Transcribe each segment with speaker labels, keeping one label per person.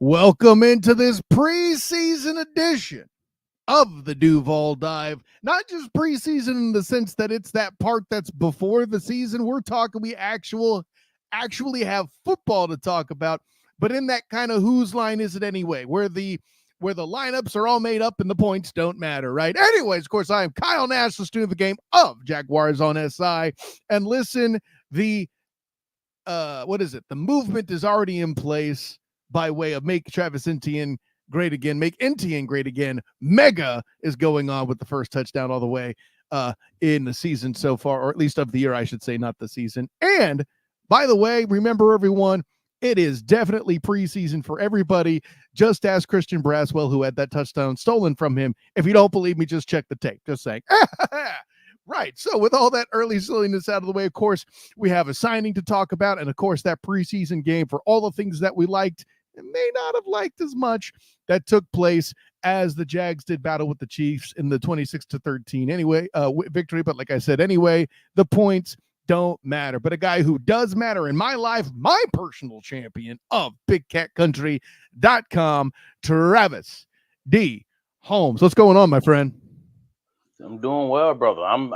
Speaker 1: Welcome into this preseason edition of the Duval Dive. Not just preseason in the sense that it's that part that's before the season. We're talking we actually have football to talk about, but in that kind of whose line is it anyway, where the lineups are all made up and the points don't matter, right? Anyways, of course, I am Kyle Nash, the student of the game of Jaguars on SI. And listen, the the movement is already in place by way of make Travis Etienne great again, make Etienne great again. Mega is going on with the first touchdown all the way in the season so far, or at least of the year, I should say, not the season. And by the way, remember everyone, it is definitely preseason for everybody. Just ask Christian Braswell, who had that touchdown stolen from him. If you don't believe me, just check the tape. Just saying. Right. So with all that early silliness out of the way, of course, we have a signing to talk about. And of course, that preseason game for all the things that we liked and may not have liked as much that took place as the Jags did battle with the Chiefs in the 26-13 victory. But like I said, anyway, the points don't matter. But a guy who does matter in my life, my personal champion of BigCatCountry.com, Travis D. Holmes. What's going on, my friend?
Speaker 2: I'm doing well, brother. I'm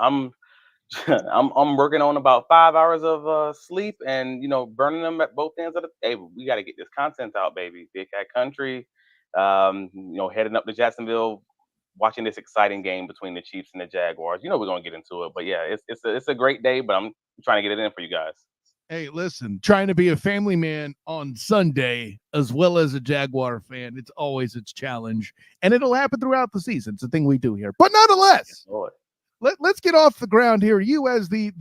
Speaker 2: I'm working on about 5 hours of sleep and burning them at both ends of the. Hey, we got to get this content out, baby. Big Cat Country. Heading up to Jacksonville, watching this exciting game between the Chiefs and the Jaguars. We're gonna get into it, but yeah, it's a great day. But I'm trying to get it in for you guys.
Speaker 1: Hey, listen, trying to be a family man on Sunday as well as a Jaguar fan, it's always its challenge, and it'll happen throughout the season. It's a thing we do here. But nonetheless, let's get off the ground here. You as the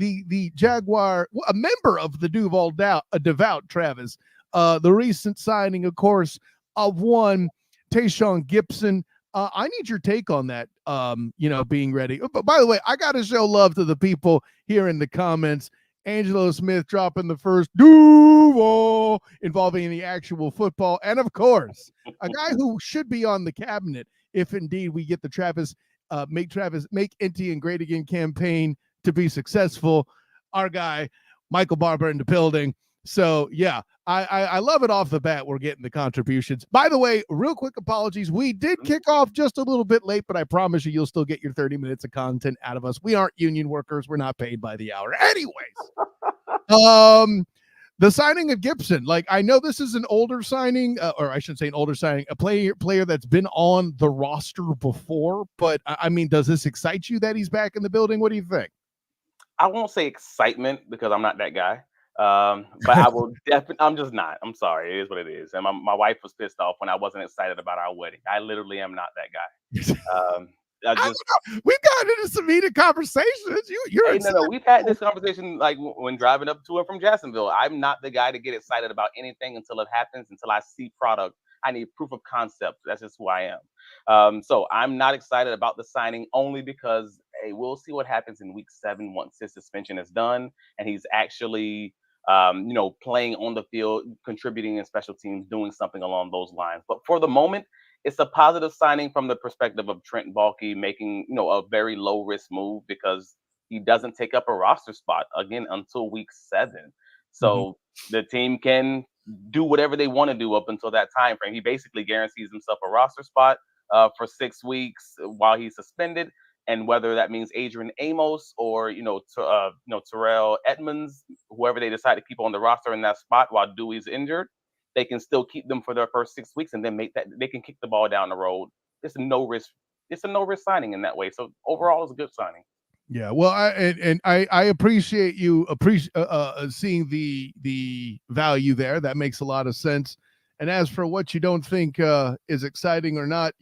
Speaker 1: Jaguar, a member of the Duval Devout, Travis, the recent signing, of course, of one Tayshaun Gibson. I need your take on that, being ready. But by the way, I got to show love to the people here in the comments. Angelo Smith dropping the first Duval involving the actual football. And of course, a guy who should be on the cabinet if indeed we get the make Etienne great again campaign to be successful. Our guy, Michael Barber in the building. So yeah, I love it off the bat. We're getting the contributions. By the way, real quick apologies. We did kick off just a little bit late, but I promise you'll still get your 30 minutes of content out of us. We aren't union workers. We're not paid by the hour. Anyways, the signing of Gibson, like I know this is an older signing, or I shouldn't say an older signing, a player that's been on the roster before. But I mean, does this excite you that he's back in the building? What do you think?
Speaker 2: I won't say excitement because I'm not that guy. But I will definitely. I'm just not. I'm sorry. It is what it is. And my wife was pissed off when I wasn't excited about our wedding. I literally am not that guy.
Speaker 1: We've gotten into some heated conversations.
Speaker 2: No. We've had this conversation like when driving up to and from Jacksonville. I'm not the guy to get excited about anything until it happens. Until I see product, I need proof of concept. That's just who I am. So I'm not excited about the signing only because we'll see what happens in week 7 once his suspension is done and he's actually playing on the field, contributing in special teams, doing something along those lines. But for the moment, it's a positive signing from the perspective of Trent Baalke making, a very low risk move because he doesn't take up a roster spot again until week 7. So the team can do whatever they want to do up until that time frame. He basically guarantees himself a roster spot for 6 weeks while he's suspended. And whether that means Adrian Amos or Terrell Edmonds, whoever they decide to keep on the roster in that spot while Dewey's injured, they can still keep them for their first 6 weeks and then they can kick the ball down the road. It's a no risk signing in that way. So overall, it's a good signing.
Speaker 1: Yeah, well, I appreciate you seeing the value there. That makes a lot of sense. And as for what you don't think is exciting or not,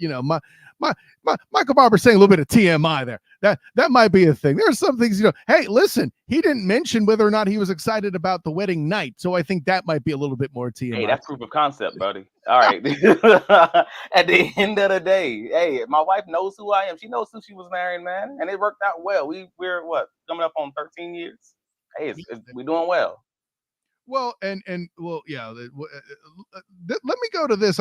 Speaker 1: Michael Barber saying a little bit of TMI there. That might be a thing. There are some things, hey, listen, he didn't mention whether or not he was excited about the wedding night. So I think that might be a little bit more TMI.
Speaker 2: Hey, that's proof of concept, buddy. All right. At the end of the day, hey, my wife knows who I am. She knows who she was marrying, man. And it worked out well. We're coming up on 13 years. Hey, we're doing well.
Speaker 1: Well, yeah. Let me go to this.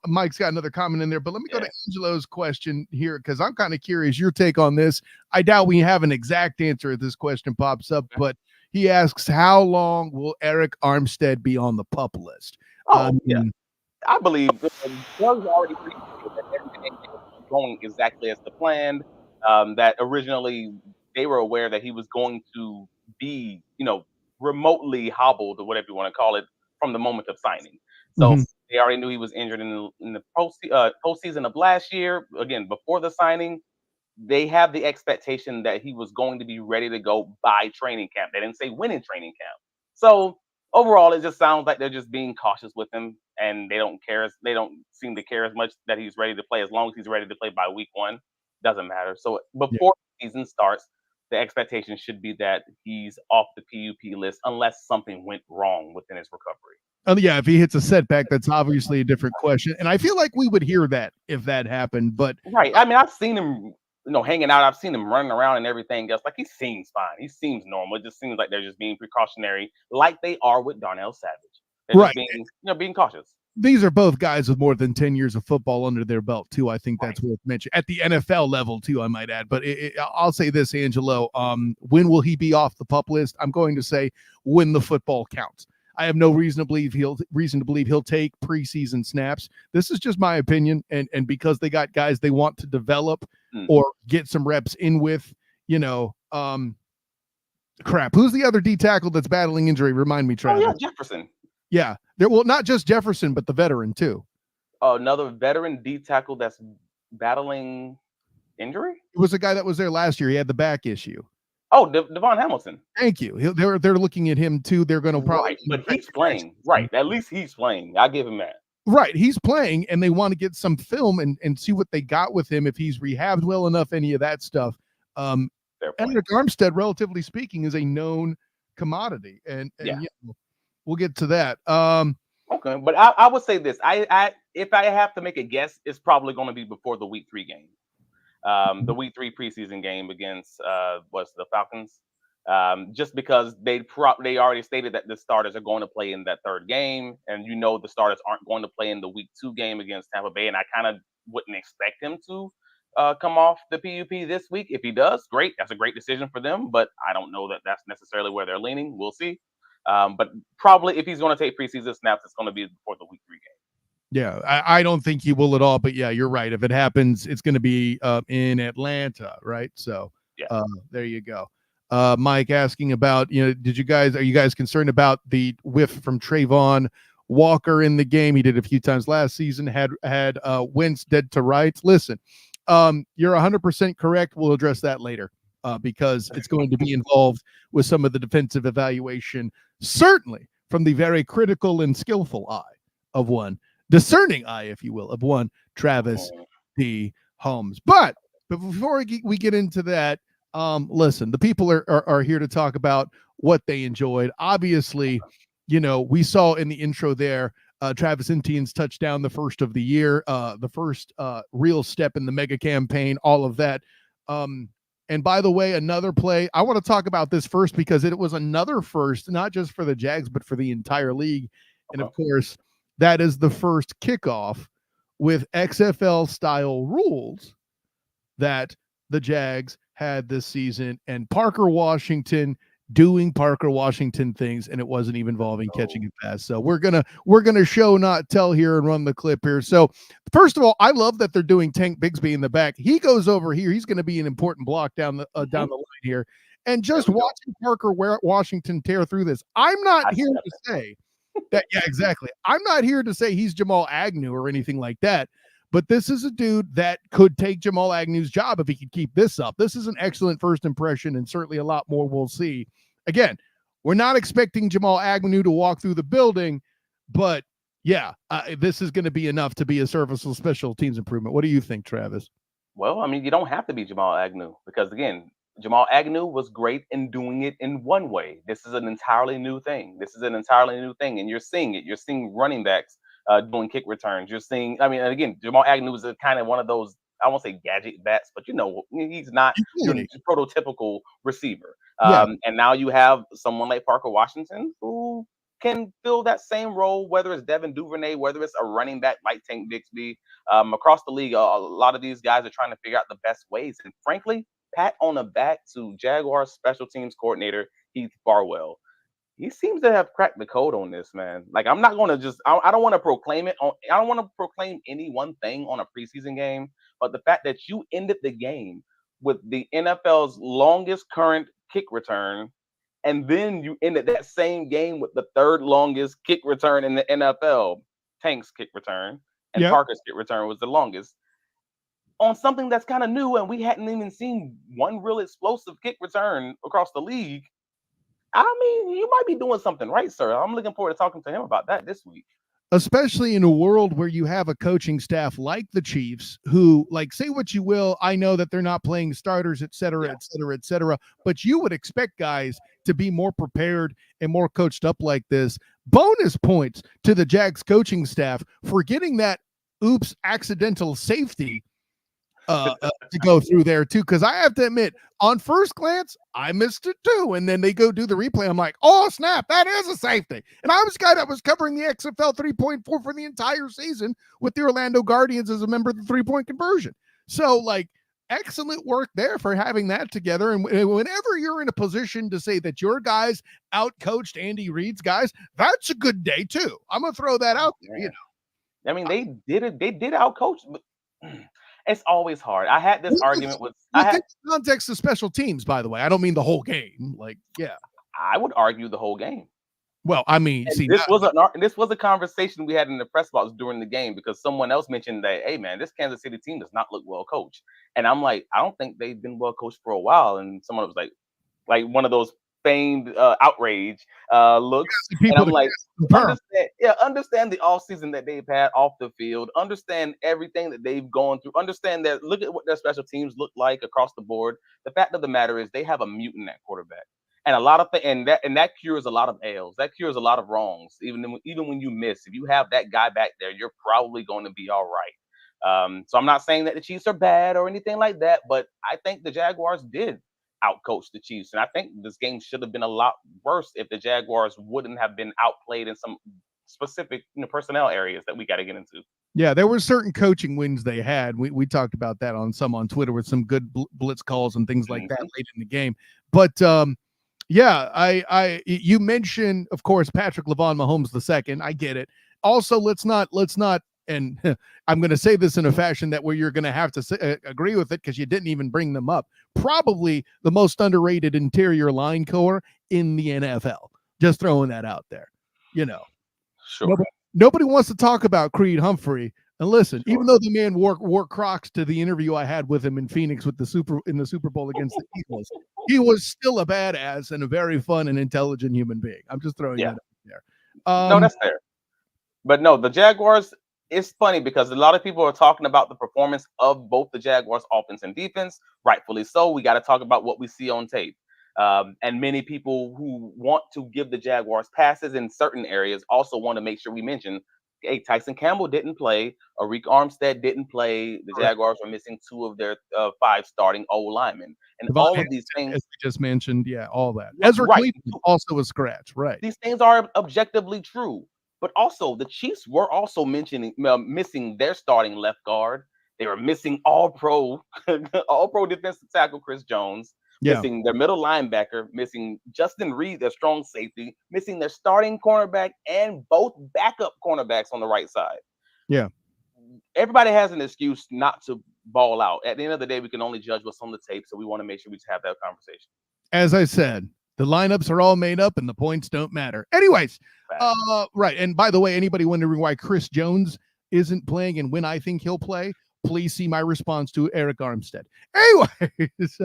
Speaker 1: Mike's got another comment in there, but let me go to Angelo's question here because I'm kind of curious your take on this. I doubt we have an exact answer if this question pops up, but he asks, how long will Eric Armstead be on the PUP list?
Speaker 2: I believe Doug's already pretty clear that everything is going exactly as the planned. That originally they were aware that he was going to be, remotely hobbled or whatever you want to call it from the moment of signing. So
Speaker 1: Mhm.
Speaker 2: they already knew he was injured in the postseason of last year. Again, before the signing, they have the expectation that he was going to be ready to go by training camp. They didn't say when in training camp. So overall, it just sounds like they're just being cautious with him, and they don't seem to care as much that he's ready to play. As long as he's ready to play by week one, doesn't matter. So
Speaker 1: Yeah.
Speaker 2: before the season starts, the expectation should be that he's off the PUP list unless something went wrong within his recovery.
Speaker 1: Yeah, if he hits a setback, that's obviously a different question. And I feel like we would hear that if that happened. But
Speaker 2: Right. I mean, I've seen him, hanging out. I've seen him running around and everything else. Like he seems fine. He seems normal. It just seems like they're just being precautionary, like they are with Darnell Savage. They're just
Speaker 1: right,
Speaker 2: being cautious.
Speaker 1: these are both guys with more than 10 years of football under their belt too. I think
Speaker 2: Right.
Speaker 1: that's worth mentioning at the NFL level too, I might add. But I'll say this, Angelo, when will he be off the pup list? I'm going to say when the football counts. I have no reason to believe he'll take preseason snaps. This is just my opinion, and because they got guys they want to develop or get some reps in with, crap. Who's the other D tackle that's battling injury? Remind me,
Speaker 2: Oh
Speaker 1: Travis.
Speaker 2: yeah, Jefferson.
Speaker 1: Yeah, well, not just Jefferson, but the veteran too.
Speaker 2: Another veteran D tackle that's battling injury.
Speaker 1: It was a guy that was there last year. He had the back issue.
Speaker 2: Oh, Devon Hamilton.
Speaker 1: Thank you. They're looking at him too. They're going to probably
Speaker 2: Right, but he's playing. Right, at least he's playing. I give him that.
Speaker 1: Right, he's playing, and they want to get some film and see what they got with him if he's rehabbed well enough. Any of that stuff. Eric Armstead, relatively speaking, is a known commodity, and
Speaker 2: Yeah.
Speaker 1: we'll get to that.
Speaker 2: Okay, but I would say this. I if I have to make a guess, it's probably going to be before the week 3 game. The week 3 preseason game against what's the Falcons. Just because they already stated that the starters are going to play in that third game, and the starters aren't going to play in the week 2 game against Tampa Bay, and I kind of wouldn't expect him to come off the PUP this week. If he does, great. That's a great decision for them, but I don't know that that's necessarily where they're leaning. We'll see. But probably if he's going to take preseason snaps, it's going to be before the week 3 game.
Speaker 1: Yeah, I don't think he will at all. But yeah, you're right. If it happens, it's going to be in Atlanta, right? So
Speaker 2: yeah.
Speaker 1: There you go. Mike asking about, are you guys concerned about the whiff from Trayvon Walker in the game? He did a few times last season, had Wentz dead to rights. Listen, you're 100% correct. We'll address that later because it's going to be involved with some of the defensive evaluation, certainly from the very critical and skillful eye of one discerning eye, if you will, of one Travis D. Holmes. But before we get into that, listen, the people are here to talk about what they enjoyed. Obviously, we saw in the intro there Travis Etienne's touchdown, the first of the year, the first real step in the mega campaign, all of that. And by the way, another play, I want to talk about this first because it was another first, not just for the Jags, but for the entire league. And of course, that is the first kickoff with XFL style rules that the Jags had this season, and Parker Washington doing Parker Washington things, and it wasn't even involving catching a pass. So we're gonna show not tell here and run the clip here. So first of all, I love that they're doing Tank Bigsby in the back. He goes over here. He's going to be an important block down the line here. And just watching Parker Washington tear through this, I'm not here to say that. Yeah, exactly. I'm not here to say he's Jamal Agnew or anything like that. But this is a dude that could take Jamal Agnew's job if he could keep this up. This is an excellent first impression, and certainly a lot more we'll see. Again, we're not expecting Jamal Agnew to walk through the building, but yeah, this is going to be enough to be a serviceable special teams improvement. What do you think, Travis?
Speaker 2: Well, I mean, you don't have to be Jamal Agnew because, again, Jamal Agnew was great in doing it in one way. This is an entirely new thing. And you're seeing it. You're seeing running backs doing kick returns. You're seeing, I mean, and again, Jamal Agnew is kind of one of those, I won't say gadget bats, but he's not your prototypical receiver. And now you have someone like Parker Washington who can fill that same role, whether it's Devin Duvernay, whether it's a running back like Tank Bixby. Across the league, a lot of these guys are trying to figure out the best ways. And frankly, pat on the back to Jaguars special teams coordinator Heath Farwell. he seems to have cracked the code on this, man. Like I'm not gonna just I don't want to proclaim it on I don't want to proclaim any one thing on a preseason game, but the fact that you ended the game with the NFL's longest current kick return, and then you ended that same game with the third longest kick return in the NFL, Tank's kick return, and
Speaker 1: Yep.
Speaker 2: Parker's kick return was the longest on something that's kind of new, and we hadn't even seen one real explosive kick return across the league. I mean, you might be doing something right, sir. I'm looking forward to talking to him about that this week.
Speaker 1: Especially in a world where you have a coaching staff like the Chiefs who, like, say what you will, I know that they're not playing starters, et cetera, et cetera, et cetera, but you would expect guys to be more prepared and more coached up like this. Bonus points to the Jags coaching staff for getting that oops accidental safety to go through there too, because I have to admit, on first glance, I missed it too. And then they go do the replay. I'm like, oh snap, that is a safety. And I was a guy that was covering the XFL 3.4 for the entire season with the Orlando Guardians as a member of the 3-point conversion. So like, excellent work there for having that together. And whenever you're in a position to say that your guys out-coached Andy Reid's guys, that's a good day too. I'm gonna throw that out there. You know,
Speaker 2: I mean, they did it. They did outcoach, but it's always hard. I had this argument with.
Speaker 1: The context of special teams, by the way. I don't mean the whole game. Like, yeah.
Speaker 2: I would argue the whole game.
Speaker 1: Well, I mean, see,
Speaker 2: this was a conversation we had in the press box during the game because someone else mentioned that, hey man, this Kansas City team does not look well coached, and I'm like, I don't think they've been well coached for a while, and someone was like one of those famed outrage looks, and I'm like, understand the offseason that they've had off the field, understand everything that they've gone through, understand that, look at what their special teams look like across the board. The fact of the matter is they have a mutant at quarterback. And a lot of and that cures a lot of L's. That cures a lot of wrongs. Even when you miss, if you have that guy back there, you're probably going to be all right. So I'm not saying that the Chiefs are bad or anything like that, but I think the Jaguars did outcoach the Chiefs, and I think this game should have been a lot worse if the Jaguars wouldn't have been outplayed in some specific personnel areas that we got to get into.
Speaker 1: Yeah, there were certain coaching wins they had. We talked about that on Twitter with some good blitz calls and things like that late in the game. But yeah, you mentioned, of course, Patrick Lavon Mahomes II. I get it. Also, let's not, and I'm going to say this in a fashion that where you're going to have to agree with it because you didn't even bring them up. Probably the most underrated interior line core in the NFL. Just throwing that out there. You know,
Speaker 2: sure.
Speaker 1: Nobody wants to talk about Creed Humphrey. And listen, even though the man wore Crocs to the interview I had with him in Phoenix in the Super Bowl against the Eagles, he was still a badass and a very fun and intelligent human being. I'm just throwing that out there.
Speaker 2: No, that's fair. But no, the Jaguars, it's funny because a lot of people are talking about the performance of both the Jaguars offense and defense. Rightfully so. We got to talk about what we see on tape. And many people who want to give the Jaguars passes in certain areas also want to make sure we mention, hey, Tyson Campbell didn't play. Arik Armstead didn't play. The Jaguars are missing 2 of their 5 starting O linemen. And Devon all of these things,
Speaker 1: as we just mentioned, all that. Ezra Cleveland also a scratch, right?
Speaker 2: These things are objectively true. But also, the Chiefs were also missing their starting left guard. They were missing all-pro defensive tackle Chris Jones. Missing their middle linebacker, missing Justin Reed, their strong safety, missing their starting cornerback and both backup cornerbacks on the right side.
Speaker 1: Yeah.
Speaker 2: Everybody has an excuse not to ball out. At the end of the day, we can only judge what's on the tape, so we want to make sure we just have that conversation.
Speaker 1: As I said, the lineups are all made up and the points don't matter. Anyways, right. And by the way, anybody wondering why Chris Jones isn't playing and when I think he'll play, please see my response to Arik Armstead. Anyways,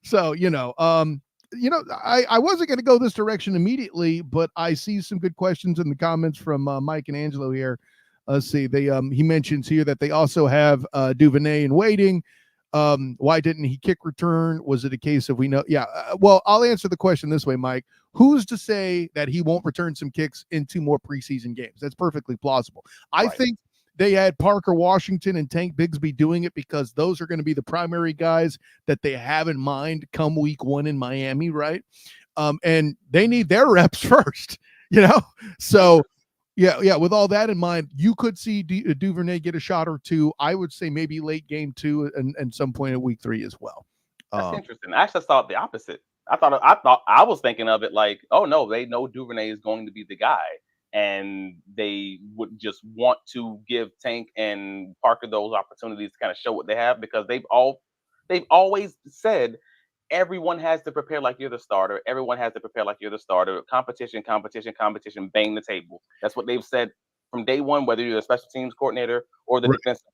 Speaker 1: so, I wasn't going to go this direction immediately, but I see some good questions in the comments from Mike and Angelo here. Let's see. He mentions here that they also have Duvernay in waiting. Why didn't he kick return? Was it a case of we know? Yeah. Well, I'll answer the question this way, Mike. Who's to say that he won't return some kicks in 2 more preseason games? That's perfectly plausible. I think they had Parker Washington and Tank Bigsby doing it because those are going to be the primary guys that they have in mind come week 1 in Miami, right? And they need their reps first, So, yeah. With all that in mind, you could see Duvernay get a shot or 2. I would say maybe late game 2 and some point in week 3 as well.
Speaker 2: That's interesting. I actually thought the opposite. I was thinking of it like, oh no, they know Duvernay is going to be the guy, and they would just want to give Tank and Parker those opportunities to kind of show what they have because they've always said everyone has to prepare like you're the starter. Everyone has to prepare like you're the starter. Competition, competition, competition. Bang the table. That's what they've said from day one. Whether you're the special teams coordinator or the
Speaker 1: Right.
Speaker 2: defensive,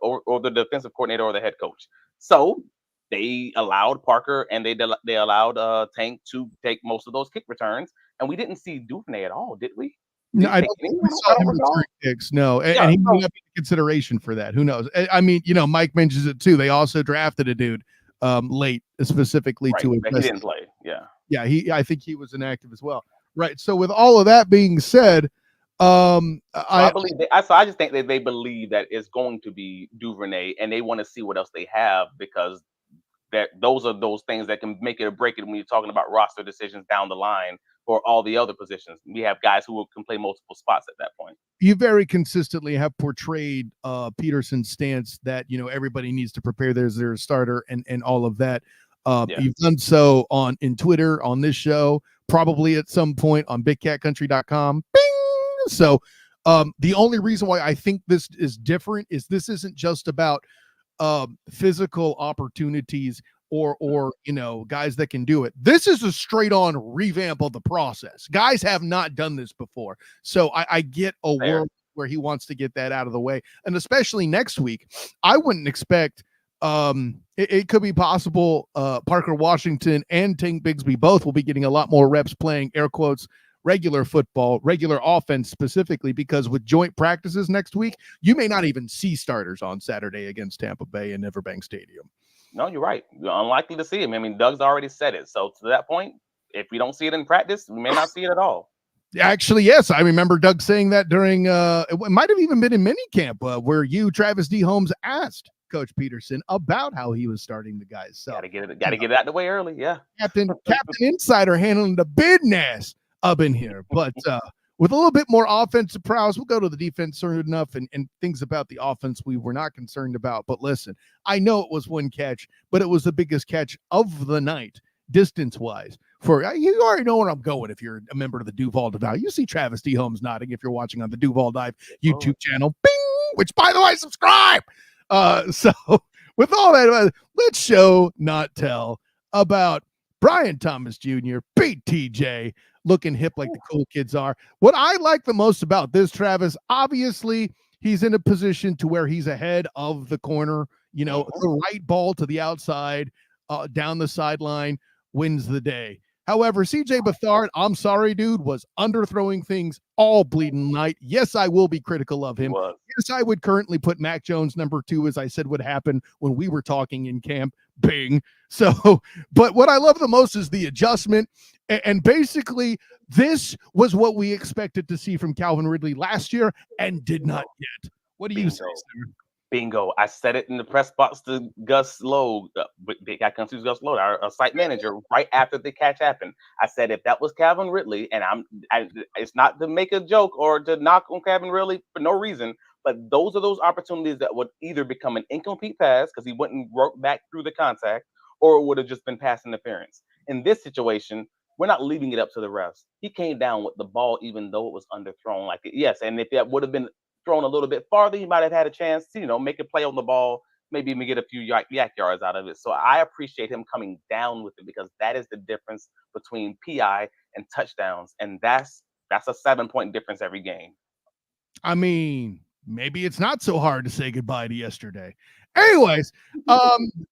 Speaker 2: or the defensive coordinator or the head coach. So they allowed Parker and they allowed Tank to take most of those kick returns, and we didn't see Duvernay at all, did we? Did
Speaker 1: No,
Speaker 2: he
Speaker 1: I
Speaker 2: take
Speaker 1: don't
Speaker 2: any?
Speaker 1: think we
Speaker 2: I
Speaker 1: saw
Speaker 2: don't
Speaker 1: him
Speaker 2: recall.
Speaker 1: return kicks. No,
Speaker 2: Yeah,
Speaker 1: and he may
Speaker 2: so
Speaker 1: not be in consideration for that. Who knows? I mean, Mike mentions it too. They also drafted a dude late, specifically
Speaker 2: right,
Speaker 1: to
Speaker 2: but he
Speaker 1: address.
Speaker 2: didn't play. Yeah.
Speaker 1: Yeah, I think he was inactive as well. Right. So with all of that being said,
Speaker 2: So I
Speaker 1: I
Speaker 2: believe I just think that they believe that it's going to be Duvernay, and they want to see what else they have because that those are those things that can make it or break it when you're talking about roster decisions down the line for all the other positions. We have guys who can play multiple spots at that point.
Speaker 1: you very consistently have portrayed Peterson's stance that everybody needs to prepare their starter and all of that.
Speaker 2: Yeah.
Speaker 1: You've done so in Twitter, on this show, probably at some point on BigCatCountry.com. Bing! So the only reason why I think this is different is this isn't just about physical opportunities or guys that can do it. This is a straight on revamp of the process. Guys have not done this before, so I get a
Speaker 2: Fair.
Speaker 1: world where he wants to get that out of the way, and especially next week, I wouldn't expect. It could be possible Parker Washington and Tank Bigsby both will be getting a lot more reps playing air quotes regular football, regular offense specifically, because with joint practices next week, you may not even see starters on Saturday against Tampa Bay in Everbank Stadium.
Speaker 2: No, you're right. You're unlikely to see him. I mean, Doug's already said it. So to that point, if we don't see it in practice, we may not see it at all.
Speaker 1: Actually, yes, I remember Doug saying that during it might have even been in minicamp where Travis D. Holmes asked Coach Peterson about how he was starting the guys. So
Speaker 2: Gotta get it out the way early. Yeah.
Speaker 1: Captain Insider handling the business up in here. But with a little bit more offensive prowess, we'll go to the defense soon enough and things about the offense we were not concerned about. But listen, I know it was one catch, but it was the biggest catch of the night, distance-wise. You already know where I'm going if you're a member of the Duval Dive. You see Travis D. Holmes nodding if you're watching on the Duval Dive YouTube channel. Bing! Which, by the way, subscribe! So with all that, let's show, not tell, about Brian Thomas Jr., BTJ, looking hip like the cool kids are. What I like the most about this, Travis, obviously he's in a position to where he's ahead of the corner. The right ball to the outside, down the sideline wins the day. However, CJ Beathard, I'm sorry, dude, was underthrowing things all bleeding night. Yes, I will be critical of him. Yes, I would currently put Mac Jones number 2, as I said would happen when we were talking in camp. Bing. So, but what I love the most is the adjustment. And basically, this was what we expected to see from Calvin Ridley last year and did not get. What do you say, sir?
Speaker 2: Bingo. I said it in the press box to Gus Lowe, Big Guy Country's Gus Lowe, our site manager, right after the catch happened. I said, if that was Calvin Ridley, and it's not to make a joke or to knock on Calvin Ridley for no reason, but those are those opportunities that would either become an incomplete pass because he wouldn't work back through the contact, or it would have just been pass interference. In this situation, we're not leaving it up to the refs. He came down with the ball, even though it was underthrown. Like yes, and if that would have been thrown a little bit farther, he might have had a chance to, make a play on the ball, maybe even get a few yak yards out of it. So I appreciate him coming down with it because that is the difference between PI and touchdowns. And that's a 7-point difference every game.
Speaker 1: I mean, maybe it's not so hard to say goodbye to yesterday. Anyways,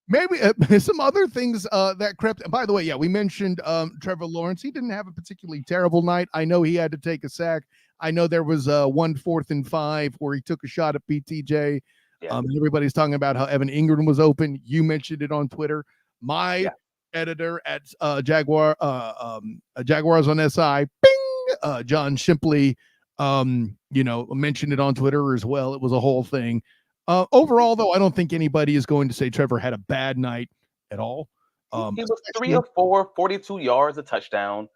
Speaker 1: maybe some other things that crept. And by the way, yeah, we mentioned Trevor Lawrence. He didn't have a particularly terrible night. I know he had to take a sack. I know there was 1 4th and 5 where he took a shot at BTJ. Yeah. Everybody's talking about how Evan Ingram was open. You mentioned it on Twitter. My editor at Jaguars on SI, bing, John Shipley, mentioned it on Twitter as well. It was a whole thing. Overall, though, I don't think anybody is going to say Trevor had a bad night at all.
Speaker 2: He was 3 of 4, 42 yards, a touchdown.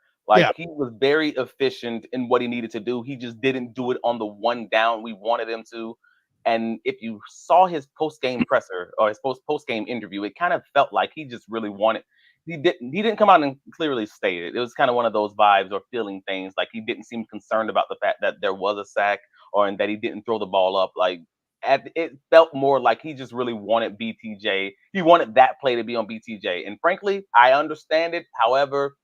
Speaker 2: He was very efficient in what he needed to do. He just didn't do it on the one down we wanted him to. And if you saw his post-game presser or his post-game interview, it kind of felt like he just really wanted. he didn't come out and clearly state it. It was kind of one of those vibes or feeling things. Like he didn't seem concerned about the fact that there was a sack or and that he didn't throw the ball up. Like it felt more like he just really wanted BTJ. He wanted that play to be on BTJ. And frankly, I understand it. However,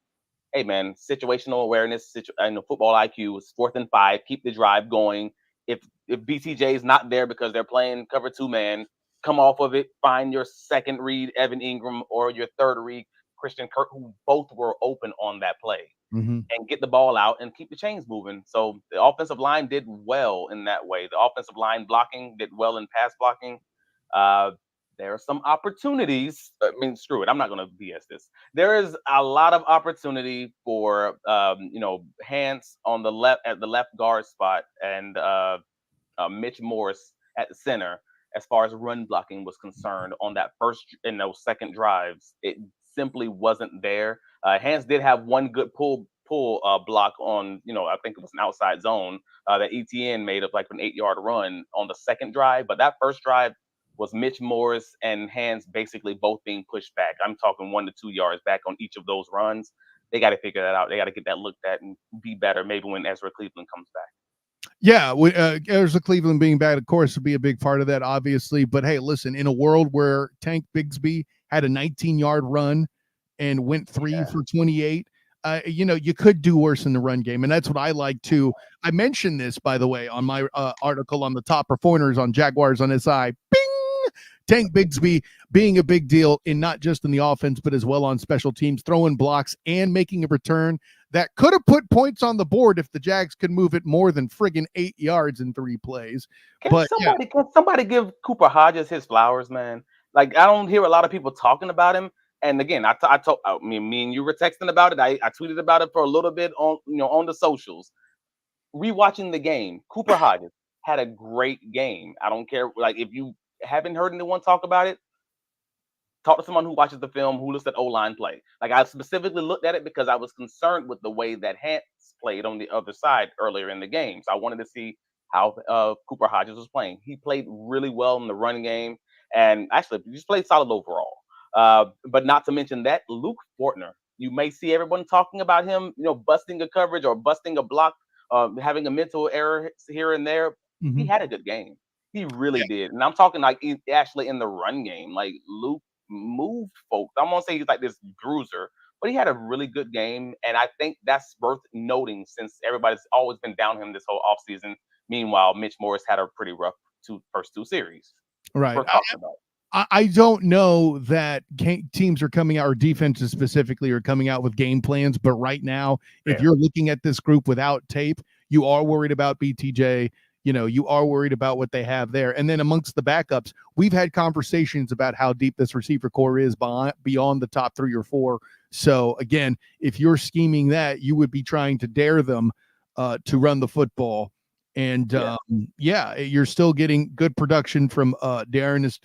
Speaker 2: hey man, situational awareness, football IQ is 4th and 5. Keep the drive going. If BTJ is not there because they're playing cover 2 man, come off of it. Find your second read, Evan Ingram, or your third read, Christian Kirk, who both were open on that play,
Speaker 1: Mm-hmm.
Speaker 2: and get the ball out and keep the chains moving. So the offensive line did well in that way. The offensive line blocking did well in pass blocking. Uh, there are some opportunities. I mean, screw it. I'm not going to BS this. There is a lot of opportunity for Hans on the left at the left guard spot and Mitch Morris at the center. As far as run blocking was concerned, on that first and those second drives, it simply wasn't there. Hans did have one good pull block on, I think it was an outside zone that ETN made of like an 8-yard run on the second drive. But that first drive was Mitch Morris and Hans basically both being pushed back. I'm talking 1 to 2 yards back on each of those runs. They got to figure that out. They got to get that looked at and be better maybe when Ezra Cleveland comes back.
Speaker 1: Yeah, Ezra Cleveland being back, of course, would be a big part of that, obviously. But hey, listen, in a world where Tank Bigsby had a 19-yard run and went 3 for 28, you could do worse in the run game, and that's what I like too. I mentioned this, by the way, on my article on the top performers on Jaguars on SI. Bing! Tank Bigsby being a big deal in not just in the offense, but as well on special teams, throwing blocks and making a return that could have put points on the board if the Jags could move it more than friggin' 8 yards in 3 plays.
Speaker 2: Can somebody give Cooper Hodges his flowers, man? Like I don't hear a lot of people talking about him. And again, me and you were texting about it. I tweeted about it for a little bit on the socials. Rewatching the game, Cooper Hodges had a great game. I don't care. Like if you haven't heard anyone talk about it, talk to someone who watches the film, who looks at O-line play. Like I specifically looked at it because I was concerned with the way that Hans played on the other side earlier in the game. So I wanted to see how Cooper Hodges was playing. He played really well in the run game, and actually he just played solid overall. But not to mention that Luke Fortner, you may see everyone talking about him, busting a coverage or busting a block, having a mental error here and there.
Speaker 1: Mm-hmm.
Speaker 2: He had a good game. He really did. And I'm talking like actually in the run game. Like Luke moved folks. I'm gonna say he's like this bruiser, but he had a really good game, and I think that's worth noting since everybody's always been down him this whole offseason. Meanwhile, Mitch Morris had a pretty rough first 2 series.
Speaker 1: Right. I don't know that teams are coming out, or defenses specifically are coming out with game plans, but right now, if you're looking at this group without tape, you are worried about BTJ. You are worried about what they have there. And then amongst the backups, we've had conversations about how deep this receiver core is beyond the top 3 or 4. So again, if you're scheming that, you would be trying to dare them to run the football. And you're still getting good production from Darnus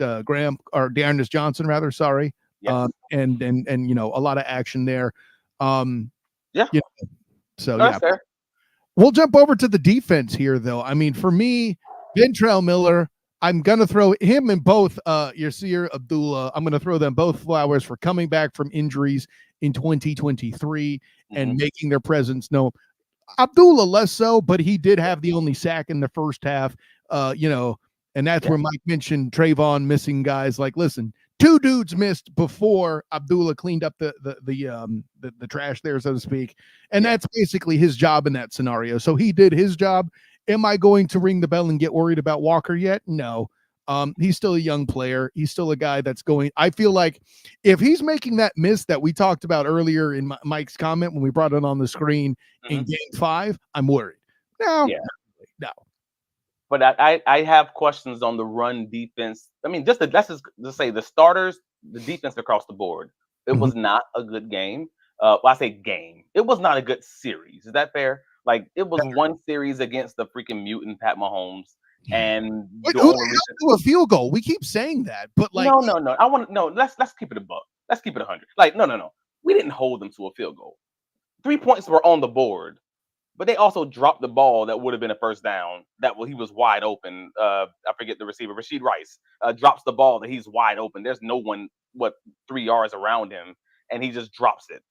Speaker 1: Johnson, rather. Sorry.
Speaker 2: Yes.
Speaker 1: And a lot of action there. So
Speaker 2: that's fair.
Speaker 1: We'll jump over to the defense here, though. I mean, for me, Ventrell Miller, I'm going to throw him and both Yasir Abdullah. I'm going to throw them both flowers for coming back from injuries in 2023 and making their presence known. Abdullah less so, but he did have the only sack in the first half, and that's where Mike mentioned Trayvon missing guys. Like, listen, 2 dudes missed before Abdullah cleaned up the trash there, so to speak. And that's basically his job in that scenario. So he did his job. Am I going to ring the bell and get worried about Walker yet? No. He's still a young player. He's still a guy that's going. I feel like if he's making that miss that we talked about earlier in Mike's comment when we brought it on the screen in game 5, I'm worried. No.
Speaker 2: But I have questions on the run defense. I mean, let's just say the starters, the defense across the board. It was not a good game. I say game. It was not a good series. Is that fair? Like it was one series against the freaking mutant Pat Mahomes. And
Speaker 1: who do a field goal? We keep saying that, but like
Speaker 2: no. Let's keep it a buck. Let's keep it 100. Like no. We didn't hold them to a field goal. 3 points were on the board. But they also dropped the ball that would have been a first down. He was wide open. I forget the receiver. Rashid Rice drops the ball that he's wide open. There's no one 3 yards around him, and he just drops it.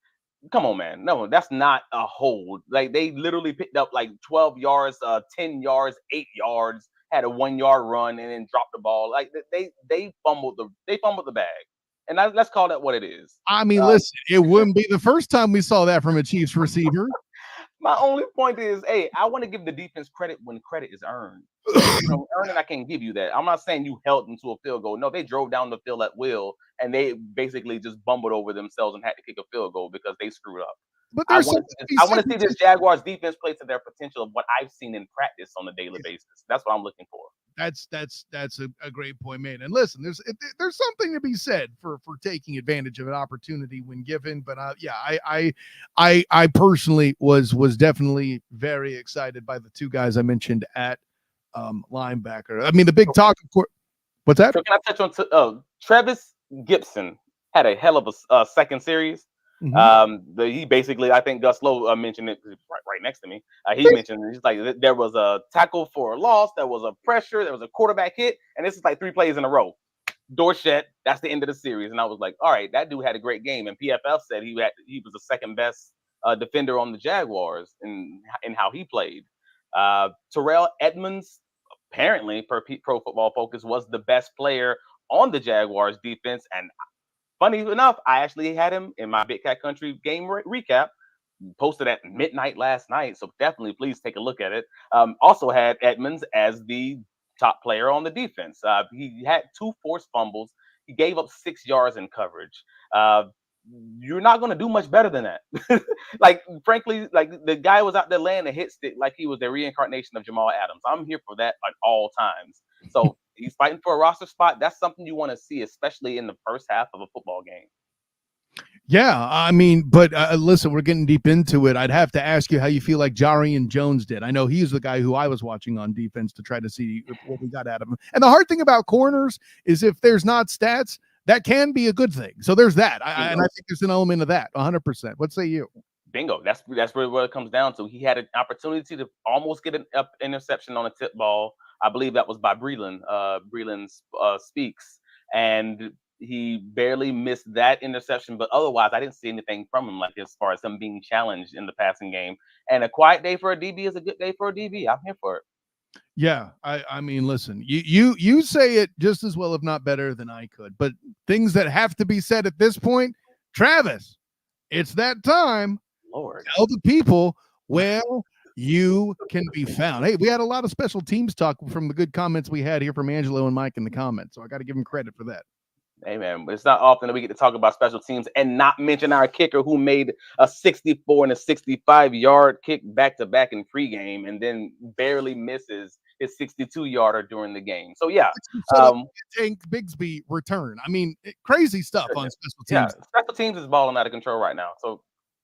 Speaker 2: Come on, man. No, that's not a hold. Like, they literally picked up like 12 yards, 10 yards, 8 yards, had a 1 yard run, and then dropped the ball. Like, they fumbled the bag. And let's call that what it is.
Speaker 1: I mean, listen, it wouldn't be the first time we saw that from a Chiefs receiver.
Speaker 2: My only point is, hey, I want to give the defense credit when credit is earned. Earning, I can't give you that. I'm not saying you held them to a field goal. No, they drove down the field at will, and they basically just bumbled over themselves and had to kick a field goal because they screwed up.
Speaker 1: But
Speaker 2: I want to see this Jaguars defense play to their potential of what I've seen in practice on a daily basis. That's what I'm looking for.
Speaker 1: That's a great point made. And listen, there's something to be said for taking advantage of an opportunity when given. But I personally was definitely very excited by the two guys I mentioned at linebacker. I mean, the big talk, of course. What's that?
Speaker 2: So can I touch on Travis Gibson had a hell of a second series. Mm-hmm. He basically, I think Gus Lowe mentioned it right next to me. He mentioned he's like there was a tackle for a loss, there was a pressure, there was a quarterback hit, and this is like 3 plays in a row. Dorsett, that's the end of the series, and I was like, all right, that dude had a great game. And PFF said he was the second best defender on the Jaguars in how he played. Terrell Edmonds, apparently per Pro Football Focus, was the best player on the Jaguars defense, and funny enough, I actually had him in my Big Cat Country game recap, posted at midnight last night. So definitely, please take a look at it. Also had Edmonds as the top player on the defense. He had 2 forced fumbles. He gave up 6 yards in coverage. You're not going to do much better than that. Like, frankly, like the guy was out there laying a hit stick like he was the reincarnation of Jamal Adams. I'm here for that at all times. So he's fighting for a roster spot. That's something you want to see, especially in the first half of a football game.
Speaker 1: Yeah, I mean, but listen, we're getting deep into it. I'd have to ask you how you feel like Jarian Jones did. I know he's the guy who I was watching on defense to try to see what we got out of him. And the hard thing about corners is if there's not stats, that can be a good thing. So there's that. And I think there's an element of that, 100%. What say you?
Speaker 2: Bingo. That's really what it comes down to. He had an opportunity to almost get an interception on a tip ball. I believe that was by Breland. Breland speaks. And he barely missed that interception. But otherwise, I didn't see anything from him, like as far as him being challenged in the passing game. And a quiet day for a DB is a good day for a DB. I'm here for it.
Speaker 1: Yeah, I mean, listen, you say it just as well, if not better, than I could. But things that have to be said at this point, Travis, it's that time.
Speaker 2: Lord,
Speaker 1: tell the people where you can be found. Hey, we had a lot of special teams talk from the good comments we had here from Angelo and Mike in the comments, so I got to give them credit for that.
Speaker 2: Hey, man, it's not often that we get to talk about special teams and not mention our kicker who made a 64 and a 65-yard kick back-to-back in pregame and then barely misses his 62-yarder during the game. So, yeah.
Speaker 1: Tank Bigsby return. I mean, crazy stuff on special teams.
Speaker 2: Yeah, special teams is balling out of control right now. So,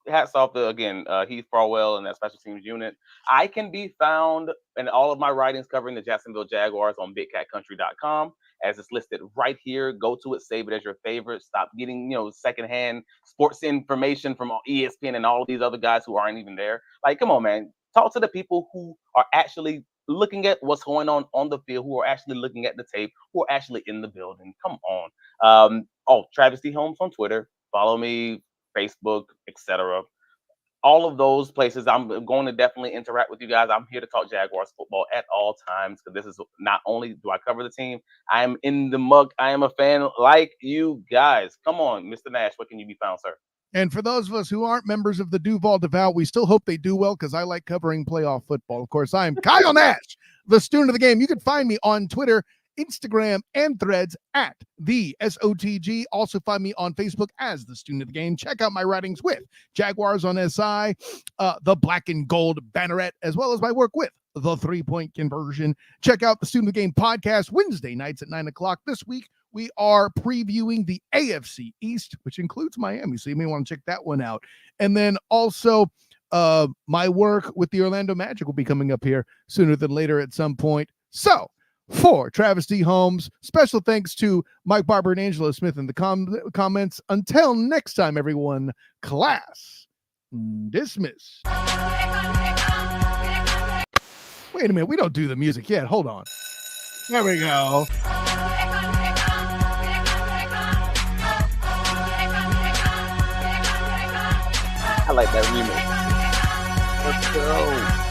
Speaker 2: hats off to, again, Heath Farwell and that special teams unit. I can be found in all of my writings covering the Jacksonville Jaguars on BigCatCountry.com. As it's listed right here. Go to it, save it as your favorite. Stop getting, secondhand sports information from ESPN and all of these other guys who aren't even there. Like, come on, man. Talk to the people who are actually looking at what's going on the field, who are actually looking at the tape, who are actually in the building. Come on. Travis D. Holmes on Twitter. Follow me, Facebook, etc. All of those places, I'm going to definitely interact with you guys. I'm here to talk Jaguars football at all times because this is not only do I cover the team, I am in the mug. I am a fan like you guys. Come on, Mr. Nash, where can you be found, sir?
Speaker 1: And for those of us who aren't members of the Duval Duval, we still hope they do well because I like covering playoff football. Of course, I am Kyle Nash, the student of the game. You can find me on Twitter, Instagram, and Threads at the SOTG. Also find me on Facebook as the student of the game. Check out my writings with Jaguars on SI, the Black and Gold Banneret, as well as my work with the 3-point conversion. Check out the Student of the Game podcast Wednesday nights at 9:00. This week, we are previewing the AFC East, which includes Miami. So you may want to check that one out. And then also my work with the Orlando Magic will be coming up here sooner than later at some point. So for Travis D. Holmes, special thanks to Mike Barber and Angelo Smith in the comments. Until next time, everyone, class dismiss. Wait a minute, we don't do the music yet. Hold on. There we go.
Speaker 2: like that remix. Let's go.